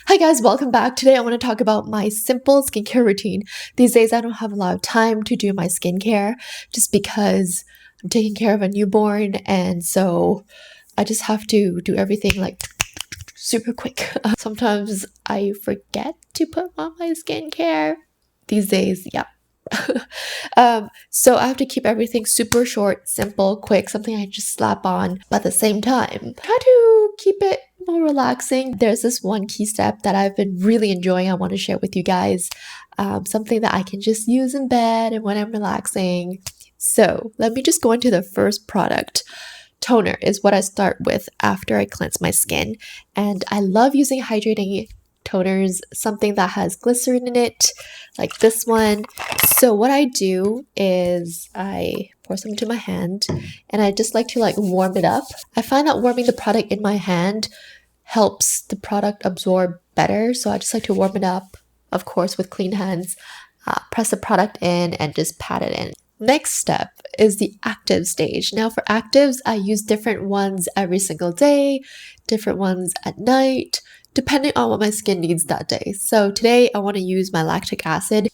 Hi guys, welcome back. Today I want to talk about my simple skincare routine. These days I don't have a lot of time to do my skincare just because I'm taking care of a newborn, and so I just have to do everything like super quick. Sometimes I forget to put on my skincare. These days, yeah. So I have to keep everything super short, simple, quick, something I just slap on, but at the same time, try to keep it more relaxing. There's this one key step that I've been really enjoying. I want to share with you guys. Something that I can just use in bed and when I'm relaxing. So let me just go into the first product. Toner is what I start with after I cleanse my skin. And I love using hydrating toners, something that has glycerin in it, like this one. So what I do is I pour some into my hand and I just like to warm it up. I find that warming the product in my hand helps the product absorb better. So I just like to warm it up, of course, with clean hands, press the product in and just pat it in. Next step is the active stage. Now for actives, I use different ones every single day, different ones at night, depending on what my skin needs that day. So today I want to use my lactic acid.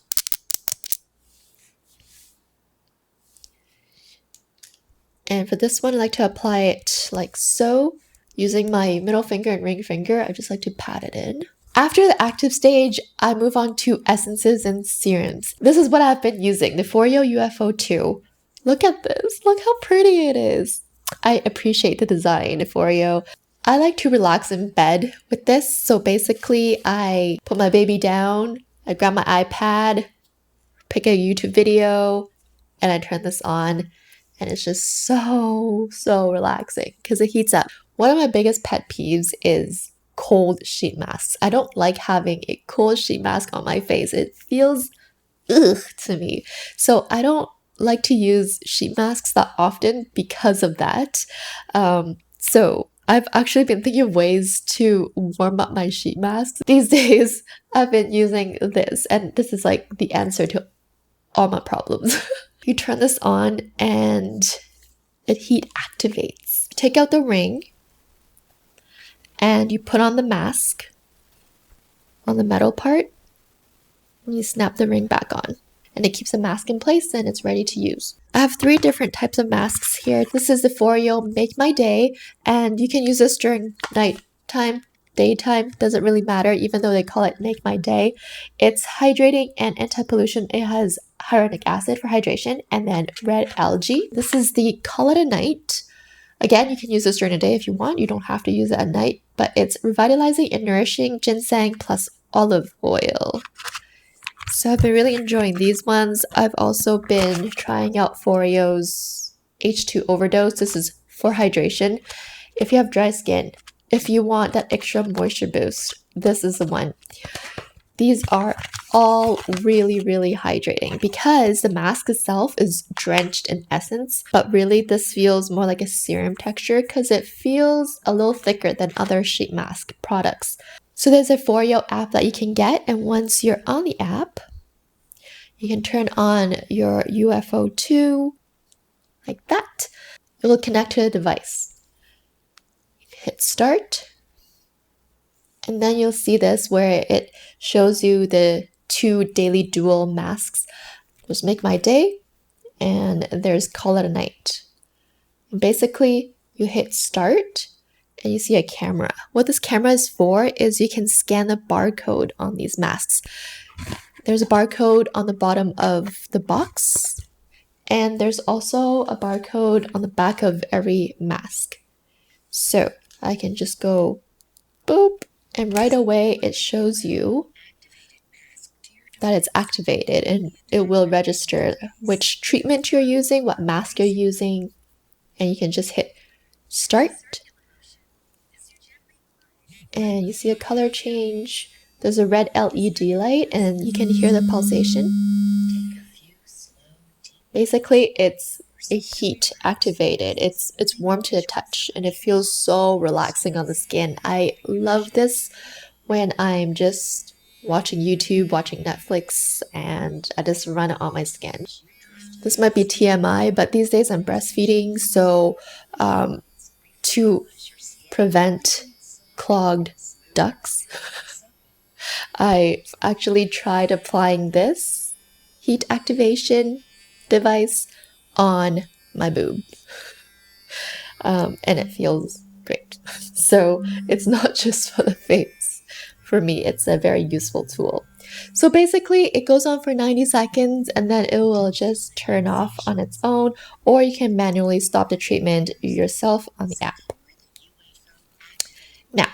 And for this one, I like to apply it like so. Using my middle finger and ring finger, I just like to pat it in. After the active stage, I move on to essences and serums. This is what I've been using, the FOREO UFO 2. Look at this. Look how pretty it is. I appreciate the design, FOREO. I like to relax in bed with this. So basically, I put my baby down, I grab my iPad, pick a YouTube video, and I turn this on. And it's just so relaxing because it heats up. One of my biggest pet peeves is cold sheet masks. I don't like having a cold sheet mask on my face. It feels ugh to me. So I don't like to use sheet masks that often because of that. So I've actually been thinking of ways to warm up my sheet masks. These days, I've been using this, and this is like the answer to all my problems. You turn this on and it heat activates. Take out the ring and you put on the mask on the metal part and you snap the ring back on. And it keeps the mask in place and it's ready to use. I have 3 different types of masks here. This is the FOREO Make My Day, and you can use this during nighttime, daytime, doesn't really matter, even though they call it Make My Day. It's hydrating and anti-pollution. It has hyaluronic acid for hydration and then red algae. This is the Call It a Night. Again, you can use this during the day if you want. You don't have to use it at night, but it's revitalizing and nourishing ginseng plus olive oil. So I've been really enjoying these ones. I've also been trying out FOREO's H2 Overdose. This is for hydration. If you have dry skin, if you want that extra moisture boost, this is the one. These are all really hydrating because the mask itself is drenched in essence, but really this feels more like a serum texture because it feels a little thicker than other sheet mask products. So there's a FOREO app that you can get, and once you're on the app, you can turn on your UFO 2 like that. It will connect to the device. Hit start. And then you'll see this where it shows you the 2 daily dual masks. There's Make My Day and there's Call It a Night. And basically, you hit start and you see a camera. What this camera is for is you can scan the barcode on these masks. There's a barcode on the bottom of the box, and there's also a barcode on the back of every mask. So I can just go boop, and right away it shows you that it's activated, and it will register which treatment you're using, what mask you're using, and you can just hit start. And you see a color change. There's a red LED light and you can hear the pulsation. Basically, it's a heat activated. It's warm to the touch and it feels so relaxing on the skin. I love this when I'm just watching YouTube, watching Netflix, and I just run it on my skin. This might be TMI, but these days I'm breastfeeding, so to prevent clogged ducts, I actually tried applying this heat activation device on my boob. And it feels great. So it's not just for the face. For me, it's a very useful tool. So basically, it goes on for 90 seconds and then it will just turn off on its own, or you can manually stop the treatment yourself on the app. Now,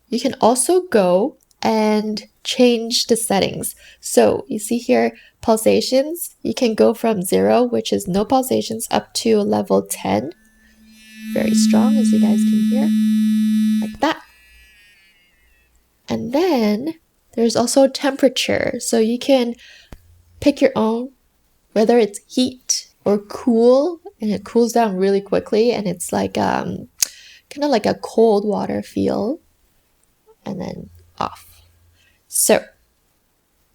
you can also go and change the settings. So you see here, pulsations, you can go from 0, which is no pulsations, up to level 10. Very strong, as you guys can hear, like that. And then there's also temperature. So you can pick your own, whether it's heat or cool, and it cools down really quickly, and it's like kind of like a cold water feel, and then off. So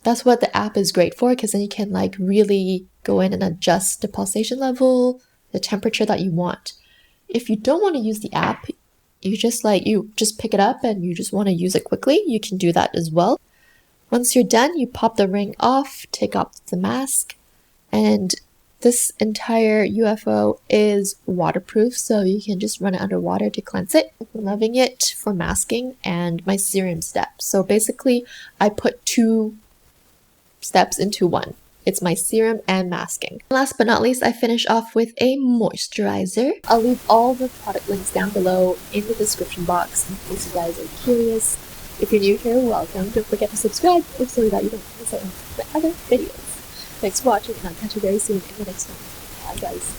that's what the app is great for, because then you can like really go in and adjust the pulsation level, the temperature that you want. If you don't want to use the app, you just pick it up and you just want to use it quickly, you can do that as well. Once you're done, you pop the ring off, take off the mask, and this entire UFO is waterproof, so you can just run it underwater to cleanse it. I'm loving it for masking and my serum step. So basically, I put 2 steps into one. It's my serum and masking. Last but not least, I finish off with a moisturizer. I'll leave all the product links down below in the description box in case you guys are curious. If you're new here, welcome. Don't forget to subscribe so that you don't miss out on my other videos. Thanks for watching, and I'll catch you very soon in the next one. Bye guys.